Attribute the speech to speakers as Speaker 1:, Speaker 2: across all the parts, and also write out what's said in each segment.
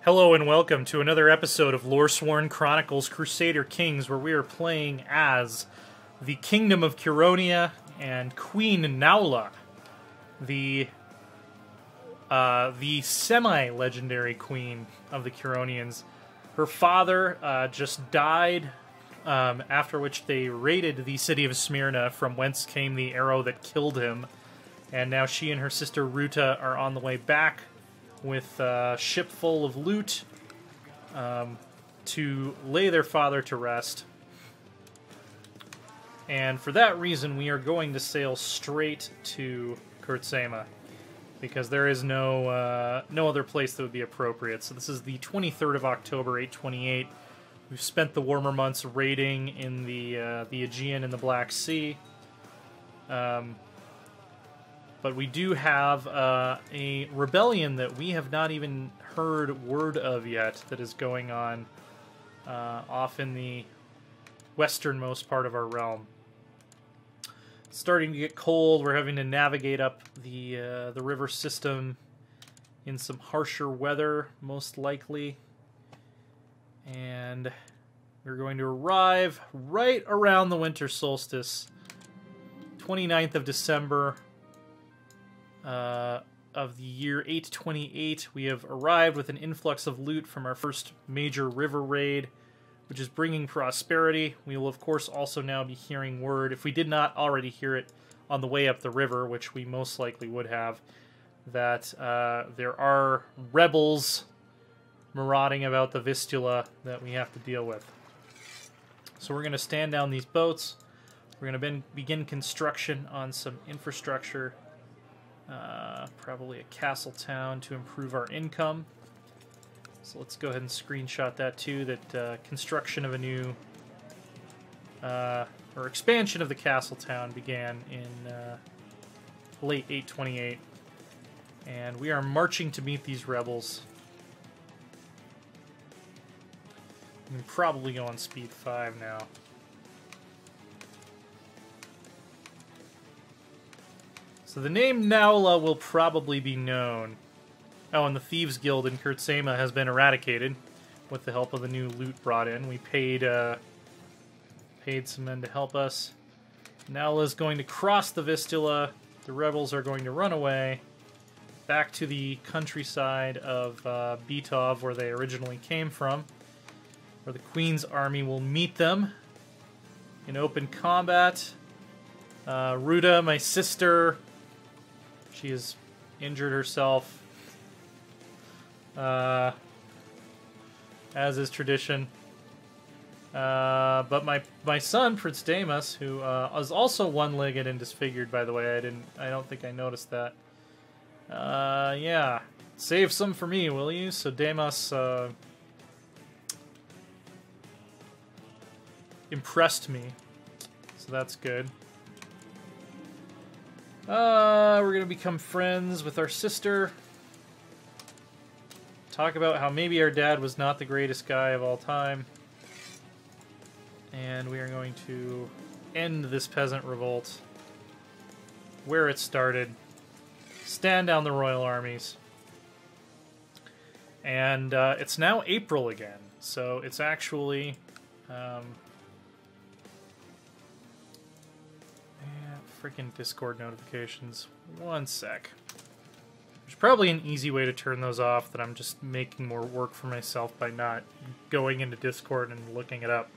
Speaker 1: Hello and welcome to another episode of Loresworn Chronicles Crusader Kings, where we are playing as the Kingdom of Curonia and Queen Naula, the semi-legendary queen of the Curonians. Her father just died, after which they raided the city of Smyrna, from whence came the arrow that killed him. And now she and her sister Ruta are on the way back with a ship full of loot to lay their father to rest. And for that reason, we are going to sail straight to Kurtzema, because there is no other place that would be appropriate. So this is the 23rd of October, 828. We've spent the warmer months raiding in the Aegean and the Black Sea. But we do have a rebellion that we have not even heard word of yet that is going on off in the westernmost part of our realm. It's starting to get cold. We're having to navigate up the river system in some harsher weather, most likely. And we're going to arrive right around the winter solstice, 29th of December. Of the year 828, we have arrived with an influx of loot from our first major river raid, which is bringing prosperity. We will, of course, also now be hearing word, if we did not already hear it on the way up the river, which we most likely would have, that there are rebels marauding about the Vistula that we have to deal with. So we're going to stand down these boats. We're going to begin construction on some infrastructure. Probably a castle town to improve our income. So let's go ahead and screenshot that too, that construction of a new, or expansion of the castle town began in late 828. And we are marching to meet these rebels. We can probably go on speed 5 now. So the name Naula will probably be known. Oh, and the Thieves Guild in Kurtzema has been eradicated with the help of the new loot brought in. We paid some men to help us. Naula is going to cross the Vistula. The rebels are going to run away back to the countryside of Bitov, where they originally came from, where the Queen's army will meet them in open combat. Ruta, my sister, she has injured herself, as is tradition. But my son, Prince Damas, who is also one-legged and disfigured, by the way, I don't think I noticed that. Yeah, save some for me, will you? So Damas impressed me, so that's good. We're gonna become friends with our sister. Talk about how maybe our dad was not the greatest guy of all time. And we are going to end this peasant revolt where it started. Stand down the royal armies. And it's now April again, so it's actually... freaking Discord notifications. One sec. There's probably an easy way to turn those off that I'm just making more work for myself by not going into Discord and looking it up.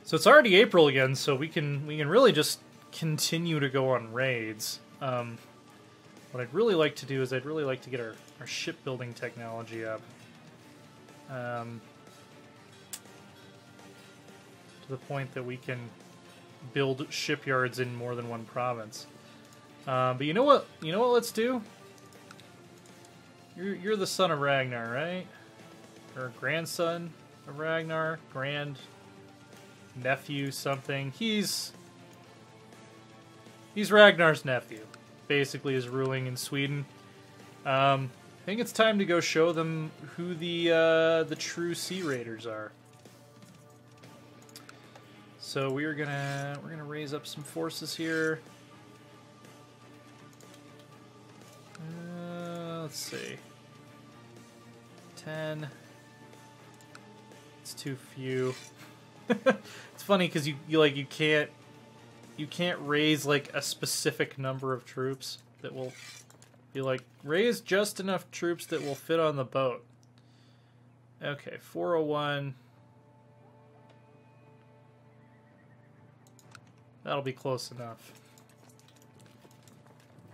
Speaker 1: So it's already April again, so we can really just continue to go on raids. What I'd really like to do is I'd really like to get our shipbuilding technology up. To the point that we can build shipyards in more than one province. But you know what? You know what? Let's do. You're the son of Ragnar, right? Or grandson of Ragnar, grand nephew, something. He's Ragnar's nephew. Basically, is ruling in Sweden. I think it's time to go show them who the true Sea Raiders are. So we're gonna raise up some forces here. Let's see. 10. It's too few. It's funny because you can't raise like a specific number of troops that will be like raise just enough troops that will fit on the boat. Okay, 401. That'll be close enough.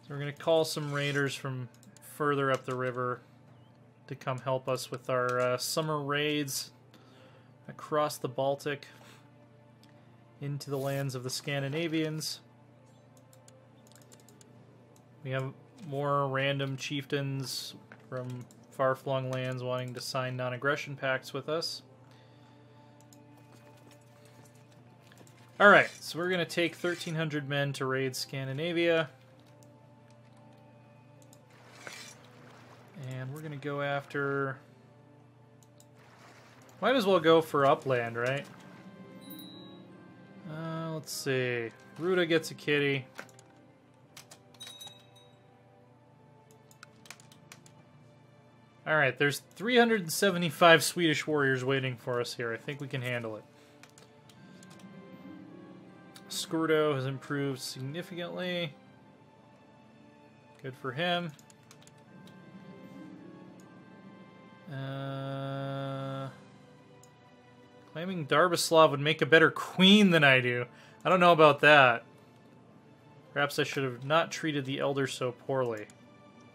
Speaker 1: So we're going to call some raiders from further up the river to come help us with our summer raids across the Baltic into the lands of the Scandinavians. We have more random chieftains from far-flung lands wanting to sign non-aggression pacts with us. Alright, so we're going to take 1,300 men to raid Scandinavia. And we're going to go after... Might as well go for upland, right? Let's see. Ruda gets a kitty. Alright, there's 375 Swedish warriors waiting for us here. I think we can handle it. Skurdo has improved significantly. Good for him. Claiming Darbislav would make a better queen than I do. I don't know about that. Perhaps I should have not treated the elder so poorly.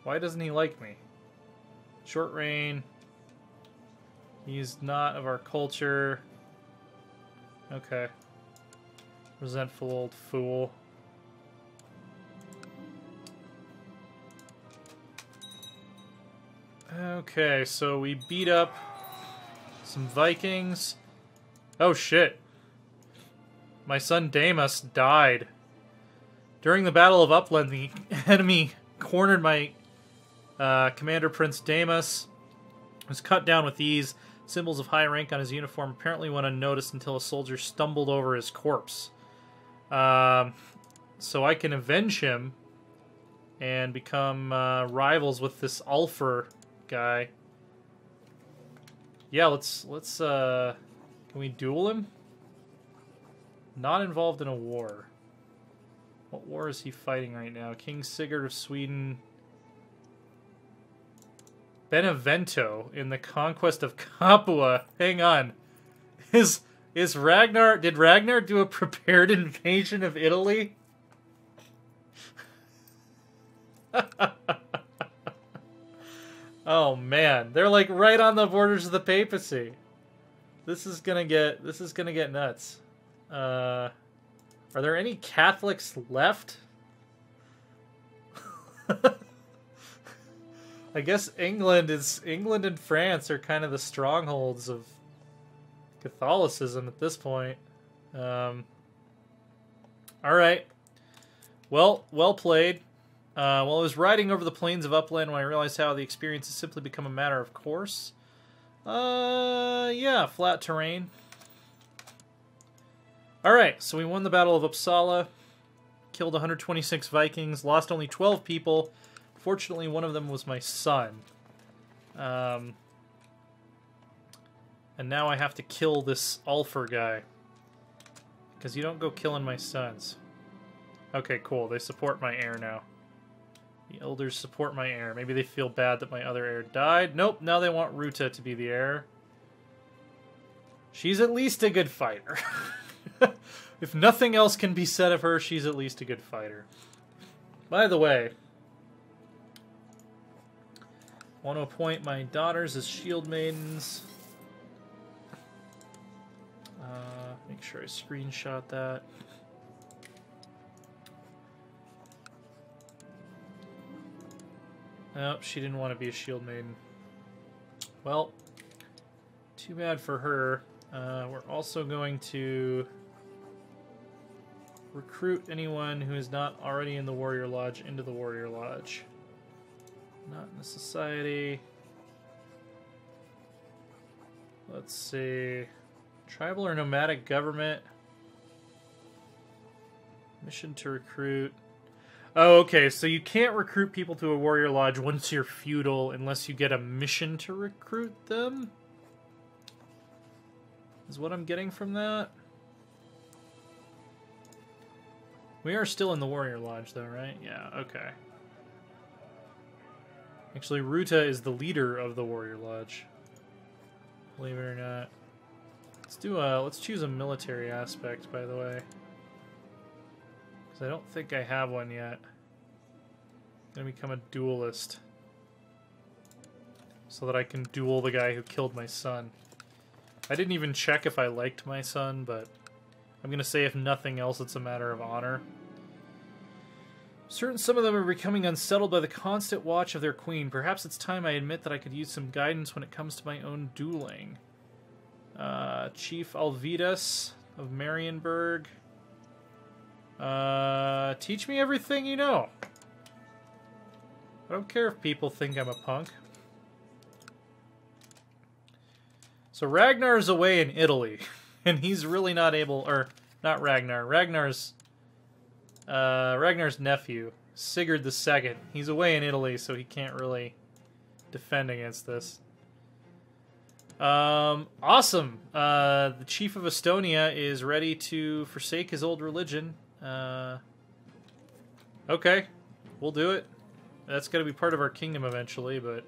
Speaker 1: Why doesn't he like me? Short reign. He's not of our culture. Okay. Resentful old fool. Okay, so we beat up some Vikings. Oh shit. My son Damus died. During the Battle of Upland, the enemy cornered my commander, Prince Damus. Was cut down with ease. Symbols of high rank on his uniform apparently went unnoticed until a soldier stumbled over his corpse. So I can avenge him and become rivals with this Ulfer guy. Yeah, let's can we duel him? Not involved in a war. What war is he fighting right now? King Sigurd of Sweden. Benevento in the conquest of Capua. Hang on. Is Ragnar... Did Ragnar do a prepared invasion of Italy? Oh man, they're like right on the borders of the papacy. This is gonna get nuts. Are there any Catholics left? I guess England and France are kind of the strongholds of Catholicism at this point. All right. Well played. Well, I was riding over the plains of Upland when I realized how the experience has simply become a matter of course. Yeah, flat terrain. Alright, so we won the Battle of Uppsala, killed 126 Vikings, lost only 12 people. Fortunately, one of them was my son. And now I have to kill this Ulfer guy. Because you don't go killing my sons. Okay, cool. They support my heir now. The elders support my heir. Maybe they feel bad that my other heir died. Nope, now they want Ruta to be the heir. She's at least a good fighter. If nothing else can be said of her, she's at least a good fighter. By the way, I want to appoint my daughters as shield maidens. Make sure I screenshot that. Nope, she didn't want to be a shield maiden. Well, too bad for her. We're also going to recruit anyone who is not already in the Warrior Lodge into the Warrior Lodge. Not in the society. Let's see. Tribal or nomadic government. Mission to recruit. Oh, okay, so you can't recruit people to a warrior lodge once you're feudal unless you get a mission to recruit them? Is what I'm getting from that? We are still in the warrior lodge, though, right? Yeah, okay. Actually, Ruta is the leader of the warrior lodge. Believe it or not. Let's choose a military aspect, by the way. Because I don't think I have one yet. I'm gonna become a duelist. So that I can duel the guy who killed my son. I didn't even check if I liked my son, but I'm gonna say if nothing else, it's a matter of honor. Certain some of them are becoming unsettled by the constant watch of their queen. Perhaps it's time I admit that I could use some guidance when it comes to my own dueling. Chief Alvidas of Marienburg. Teach me everything you know. I don't care if people think I'm a punk. So Ragnar's away in Italy, and he's really not able, or not Ragnar. Ragnar's nephew, Sigurd II. He's away in Italy, so he can't really defend against this. Awesome. The chief of Estonia is ready to forsake his old religion. Okay, we'll do it. That's going to be part of our kingdom eventually, but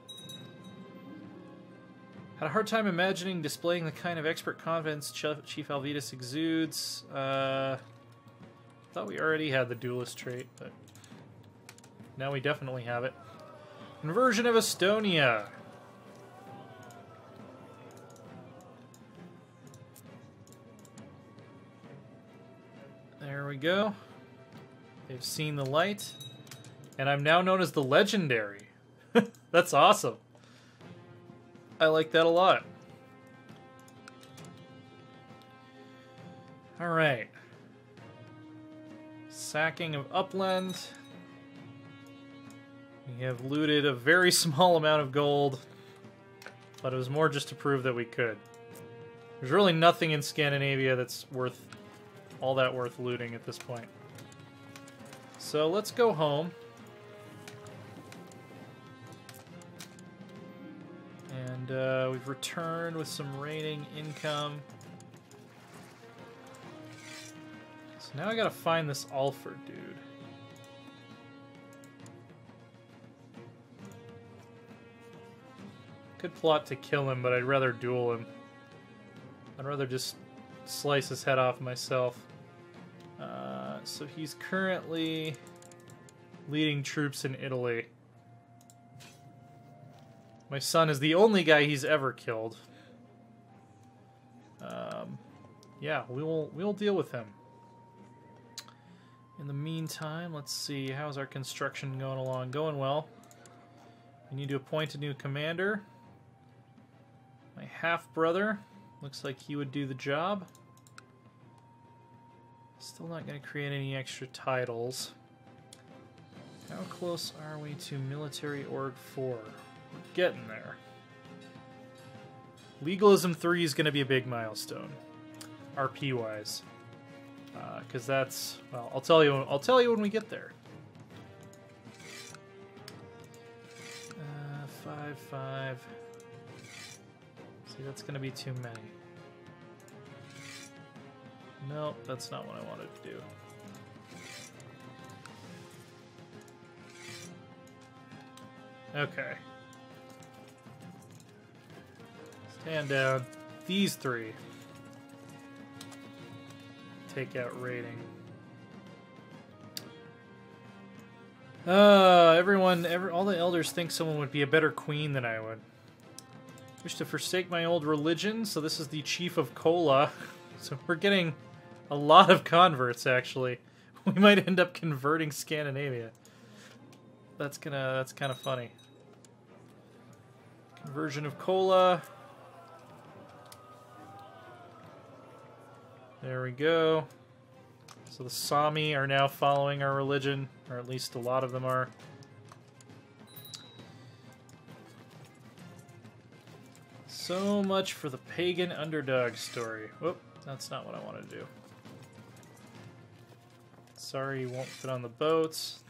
Speaker 1: had a hard time imagining displaying the kind of expert confidence Chief Alvidas exudes. Thought we already had the duelist trait, but now we definitely have it. Conversion of Estonia. There we go. They've seen the light. And I'm now known as the Legendary. That's awesome. I like that a lot. Alright. Sacking of Upland. We have looted a very small amount of gold. But it was more just to prove that we could. There's really nothing in Scandinavia that's all that worth looting at this point. So let's go home. And we've returned with some raiding income. So now I gotta find this Alfred dude. Could plot to kill him, but I'd rather duel him. I'd rather just slice his head off myself. So he's currently leading troops in Italy. My son is the only guy he's ever killed. Yeah, we'll deal with him. In the meantime, let's see, how's our construction going along? Going well. We need to appoint a new commander. My half-brother, looks like he would do the job. Still not going to create any extra titles. How close are we to Military Org 4? We're getting there. Legalism 3 is going to be a big milestone, RP-wise, because that's, well, I'll tell you when we get there. 5. See, that's going to be too many. Nope, that's not what I wanted to do. Okay. Stand down. These three. Take out raiding. All the elders think someone would be a better queen than I would. Wish to forsake my old religion, so this is the Chief of Kola. So we're getting a lot of converts, actually. We might end up converting Scandinavia. That's kind of funny. Conversion of Kola. There we go. So the Sami are now following our religion, or at least a lot of them are. So much for the pagan underdog story. Whoop, that's not what I wanted to do. Sorry, you won't fit on the boats.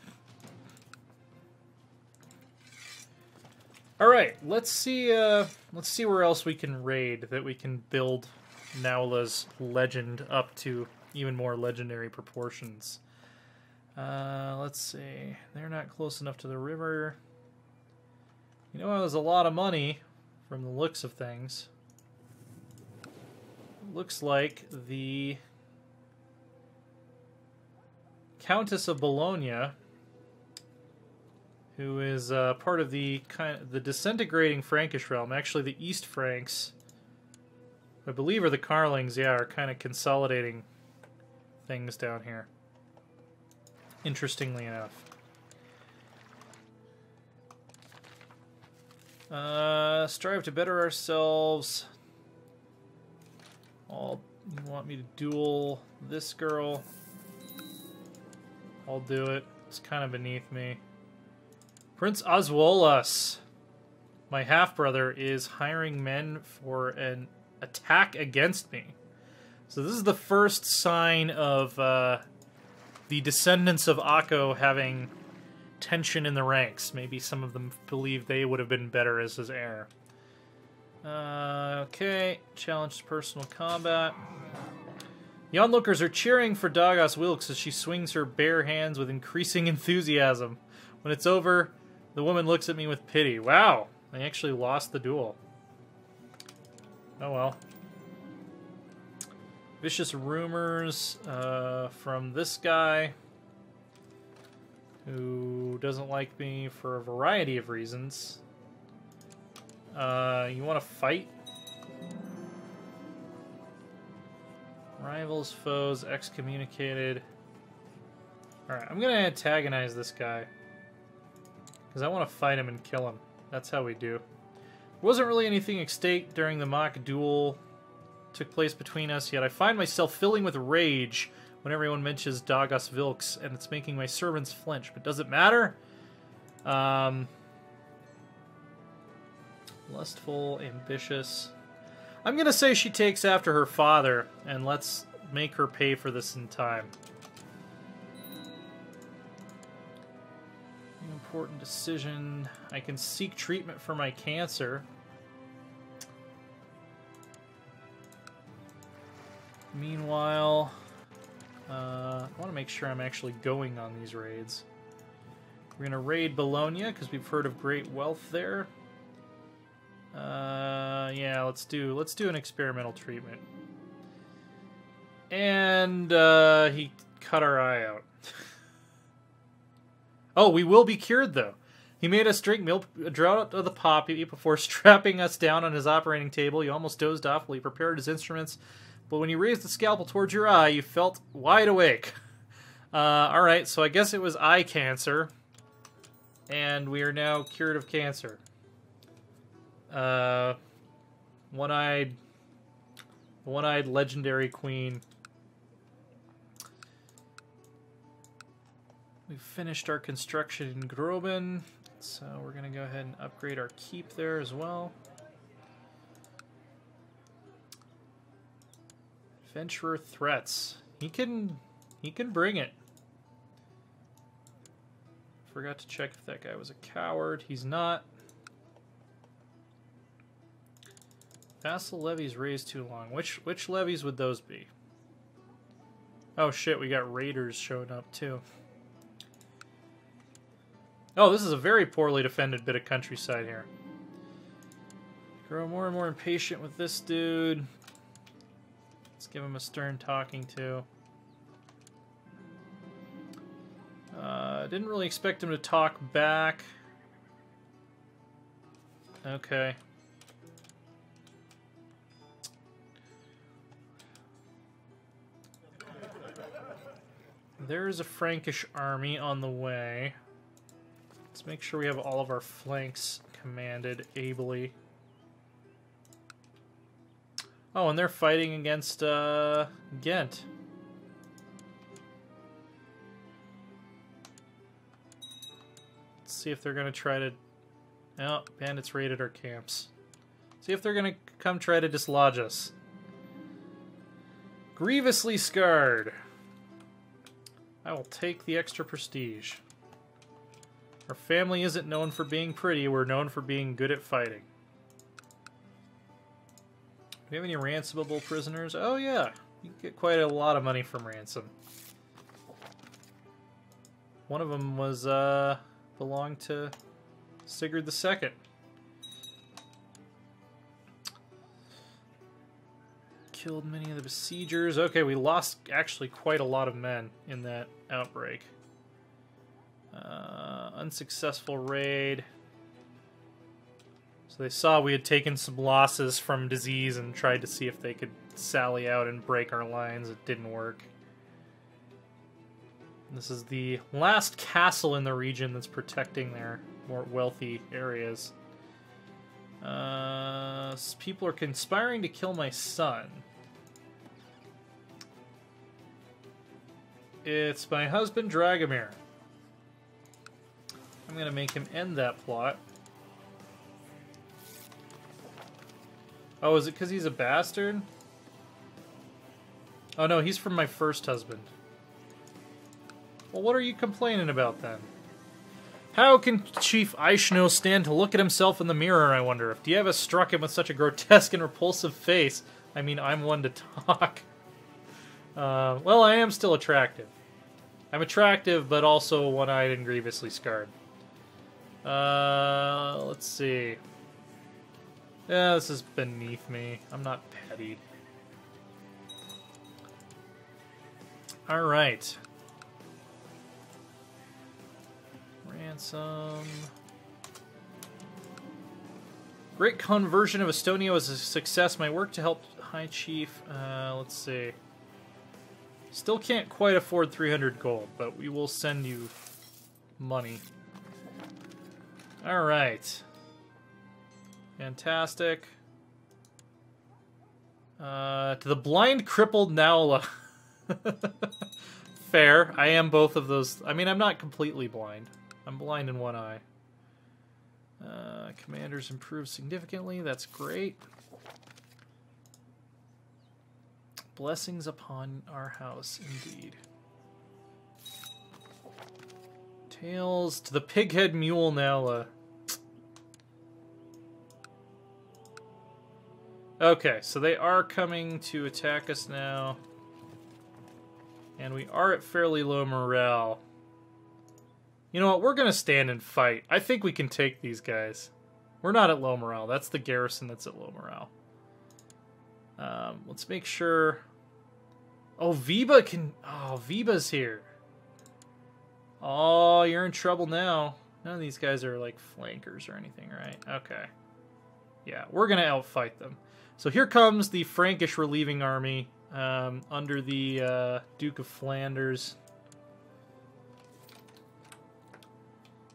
Speaker 1: All right, let's see where else we can raid, that we can build Naula's legend up to even more legendary proportions. Let's see. They're not close enough to the river. You know, it was a lot of money from the looks of things. Looks like the Countess of Bologna, who is part of the disintegrating Frankish realm. Actually, the East Franks, I believe, are the Carlings. Yeah, are kind of consolidating things down here. Interestingly enough. Strive to better ourselves. You want me to duel this girl? I'll do it. It's kind of beneath me. Prince Oswolas, my half-brother, is hiring men for an attack against me. So this is the first sign of the descendants of Akko having tension in the ranks. Maybe some of them believe they would have been better as his heir. Okay, challenge to personal combat. The onlookers are cheering for Dagos Wilkes as she swings her bare hands with increasing enthusiasm. When it's over, the woman looks at me with pity. Wow, I actually lost the duel. Oh well. Vicious rumors from this guy, who doesn't like me for a variety of reasons. You want to fight? Rivals, foes, excommunicated. Alright, I'm going to antagonize this guy. Because I want to fight him and kill him. That's how we do. There wasn't really anything at stake during the mock duel took place between us, yet I find myself filling with rage when everyone mentions Dagos Wilkes, and it's making my servants flinch. But does it matter? Lustful, ambitious. I'm going to say she takes after her father, and let's make her pay for this in time. Important decision. I can seek treatment for my cancer. Meanwhile, I want to make sure I'm actually going on these raids. We're going to raid Bologna, because we've heard of great wealth there. Yeah, let's do an experimental treatment. And he cut our eye out. Oh, we will be cured though. He made us drink milk, draught of the poppy before strapping us down on his operating table. He almost dozed off while he prepared his instruments, but when he raised the scalpel towards your eye, you felt wide awake. All right, so I guess it was eye cancer, and we are now cured of cancer. One-eyed legendary queen. We've finished our construction in Groben, so we're going to go ahead and upgrade our keep there as well. Adventurer threats. He can bring it. Forgot to check if that guy was a coward. He's not. Vassal levies raised too long. Which levies would those be? Oh shit, we got raiders showing up too. Oh, this is a very poorly defended bit of countryside here. Grow more and more impatient with this dude. Let's give him a stern talking to. Didn't really expect him to talk back. Okay. There is a Frankish army on the way. Let's make sure we have all of our flanks commanded ably. Oh, and they're fighting against Ghent. Let's see if they're going to try to... Oh, bandits raided our camps. See if they're going to come try to dislodge us. Grievously scarred. I will take the extra prestige. Our family isn't known for being pretty, we're known for being good at fighting. Do we have any ransomable prisoners? Oh yeah, you get quite a lot of money from ransom. One of them was, belonged to Sigurd II. Killed many of the besiegers. Okay, we lost actually quite a lot of men in that outbreak. Unsuccessful raid. So they saw we had taken some losses from disease and tried to see if they could sally out and break our lines. It didn't work. This is the last castle in the region that's protecting their more wealthy areas. People are conspiring to kill my son. It's my husband, Dragomir. I'm going to make him end that plot. Oh, is it because he's a bastard? Oh no, he's from my first husband. Well, what are you complaining about then? How can Chief Aishno stand to look at himself in the mirror, I wonder? If Dieva struck him with such a grotesque and repulsive face. I mean, I'm one to talk. Well, I am still attractive. I'm attractive, but also one-eyed and grievously scarred. Let's see. Yeah, this is beneath me. I'm not petty. Alright. Ransom. Great conversion of Estonia was a success. My work to help High Chief. Let's see. Still can't quite afford 300 gold, but we will send you money. Alright. Fantastic. To the blind, crippled Naula. Fair. I am both of those. I mean, I'm not completely blind. I'm blind in one eye. Commanders improved significantly. That's great. Blessings upon our house, indeed. Tails to the pighead mule Naula. Okay, so they are coming to attack us now. And we are at fairly low morale. You know what? We're going to stand and fight. I think we can take these guys. We're not at low morale. That's the garrison that's at low morale. Let's make sure... Oh, Viba can... Oh, Viba's here. Oh, you're in trouble now. None of these guys are, like, flankers or anything, right? Okay. Yeah, we're going to outfight them. So here comes the Frankish relieving army under the Duke of Flanders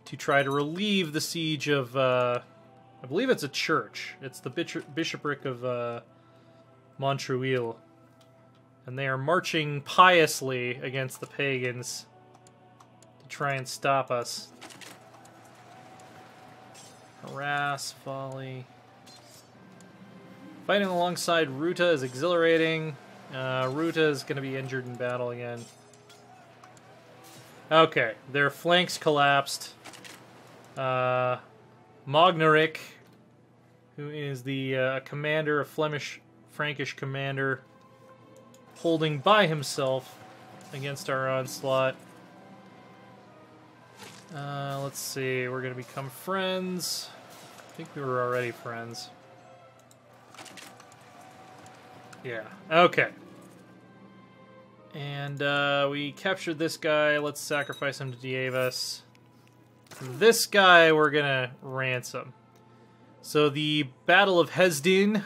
Speaker 1: to try to relieve the siege of, I believe it's a church. It's the bishopric of Montreuil. And they are marching piously against the pagans to try and stop us. Harass, volley. Fighting alongside Ruta is exhilarating. Ruta is going to be injured in battle again. Okay, their flanks collapsed. Mognarik, who is the commander, a Frankish commander, holding by himself against our onslaught. Let's see, we're going to become friends. I think we were already friends. Yeah, okay. And we captured this guy. Let's sacrifice him to Dievas. This guy we're gonna ransom. So the Battle of Hesdin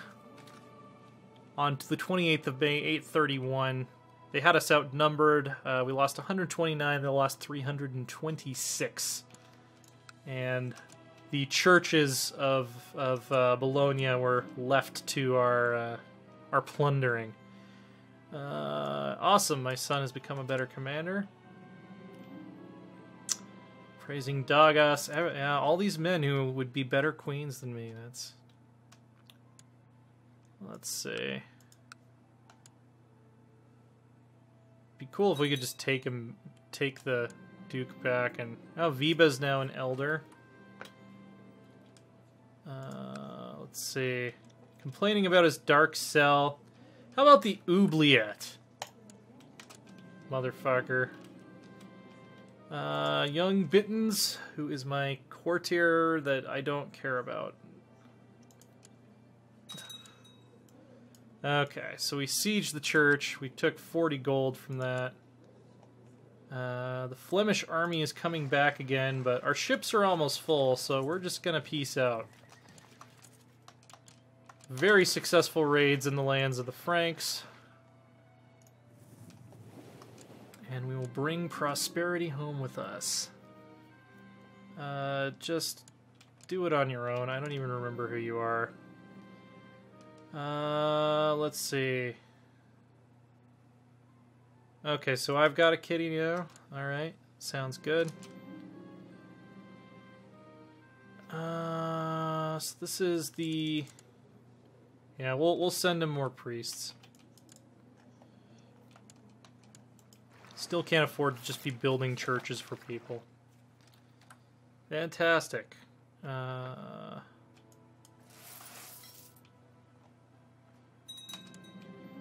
Speaker 1: on the 28th of May, 831. They had us outnumbered. We lost 129. They lost 326. And the churches of Bologna were left to our plundering. Awesome, my son has become a better commander. Praising Dagas. Yeah, all these men who would be better queens than me. That's... Let's see. Be cool if we could just take the Duke back, and oh, Viba's now an elder. Let's see. Complaining about his dark cell. How about the oubliette? Motherfucker. Young Bittens, who is my courtier that I don't care about. Okay, so we sieged the church. We took 40 gold from that. The Flemish army is coming back again, but our ships are almost full, so we're just gonna peace out. Very successful raids in the lands of the Franks. And we will bring prosperity home with us. Just do it on your own. I don't even remember who you are. Let's see. Okay, so I've got a kitty now. Alright, sounds good. So this is the... Yeah, we'll send him more priests. Still can't afford to just be building churches for people. Fantastic.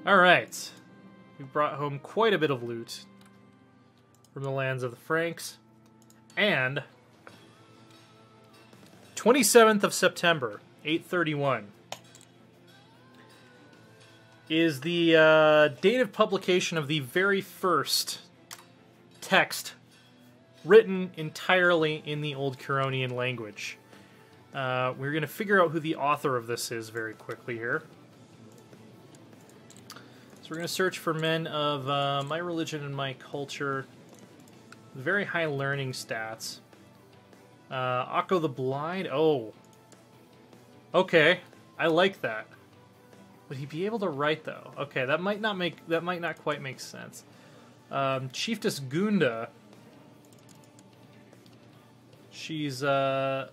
Speaker 1: Alright. We brought home quite a bit of loot from the lands of the Franks. And 27th of September, 831, is the date of publication of the very first text written entirely in the Old Curonian language. We're going to figure out who the author of this is very quickly here. So we're going to search for men of my religion and my culture. Very high learning stats. Akko the Blind. Oh. Okay. I like that. Would he be able to write though? Okay, that might not quite make sense. Chieftess Gunda. She's the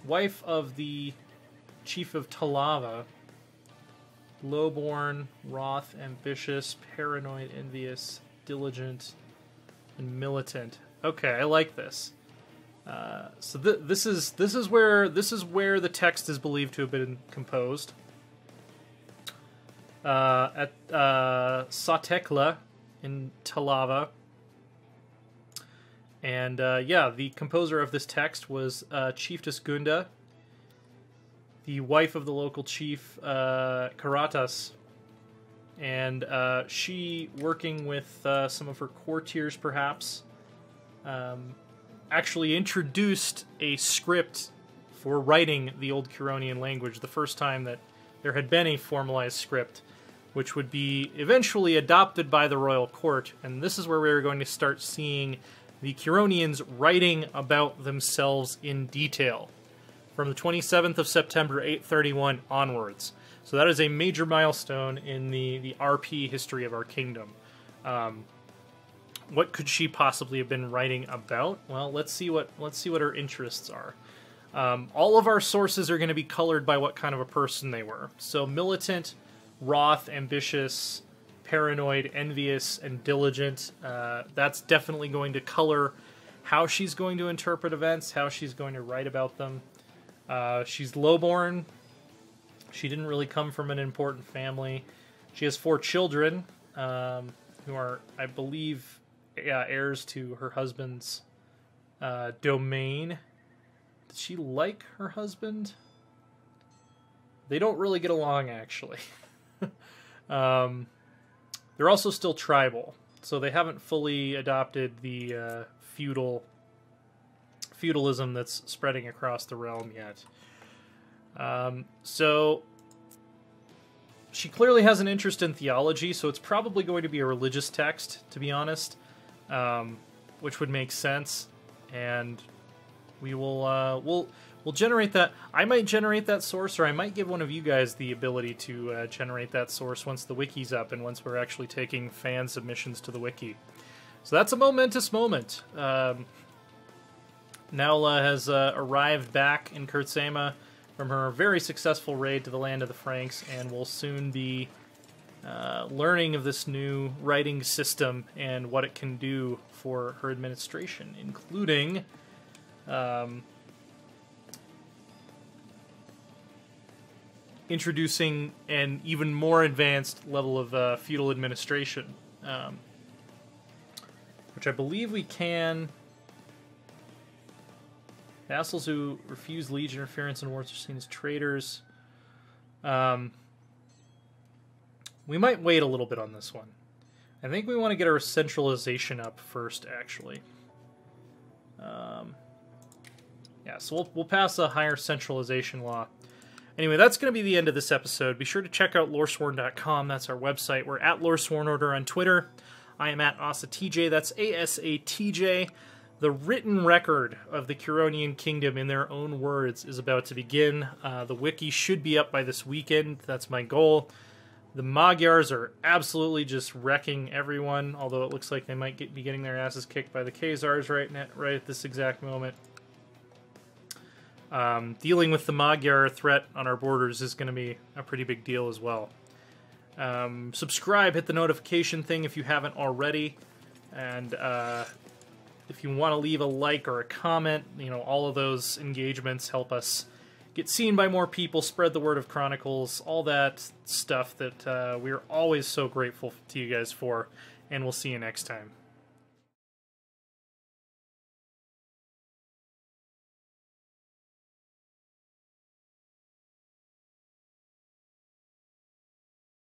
Speaker 1: wife of the chief of Talava. Lowborn, wroth, ambitious, paranoid, envious, diligent, and militant. Okay, I like this. So this is where the text is believed to have been composed. At Satekla in Talava. And yeah, the composer of this text was Chieftess Gunda, the wife of the local chief Karatas, and she, working with some of her courtiers perhaps, actually introduced a script for writing the Old Curonian language, the first time that there had been a formalized script, which would be eventually adopted by the royal court. And this is where we are going to start seeing the Curonians writing about themselves in detail, from the 27th of September, 831 onwards. So that is a major milestone in the RP history of our kingdom. What could she possibly have been writing about? Well, let's see what her interests are. All of our sources are going to be colored by what kind of a person they were. So militant, wroth, ambitious, paranoid, envious, and diligent. That's definitely going to color how she's going to interpret events, how she's going to write about them. She's lowborn. She didn't really come from an important family. She has 4 children, who are, I believe, heirs to her husband's domain. Does she like her husband? They don't really get along, actually. They're also still tribal, so they haven't fully adopted the feudalism that's spreading across the realm yet. So she clearly has an interest in theology, so it's probably going to be a religious text, to be honest, which would make sense. And we will we'll generate that. I might generate that source, or I might give one of you guys the ability to generate that source once the wiki's up and once we're actually taking fan submissions to the wiki. So that's a momentous moment. Naula has arrived back in Kurtzema from her very successful raid to the land of the Franks, and will soon be learning of this new writing system and what it can do for her administration, including introducing an even more advanced level of feudal administration, which I believe we can. Vassals who refuse liege interference in wars are seen as traitors. We might wait a little bit on this one. I think we want to get our centralization up first, actually. Yeah, so we'll pass a higher centralization law. Anyway, that's going to be the end of this episode. Be sure to check out loresworn.com. That's our website. We're at Loresworn Order on Twitter. I am at AsaTJ. That's ASATJ. The written record of the Curonian Kingdom in their own words is about to begin. The wiki should be up by this weekend. That's my goal. The Magyars are absolutely just wrecking everyone, although it looks like they might be getting their asses kicked by the Khazars right at this exact moment. Dealing with the Magyar threat on our borders is going to be a pretty big deal as well. Subscribe, hit the notification thing if you haven't already, and if you want to leave a like or a comment, you know, all of those engagements help us get seen by more people, spread the word of Chronicles, all that stuff that we're always so grateful to you guys for, and we'll see you next time.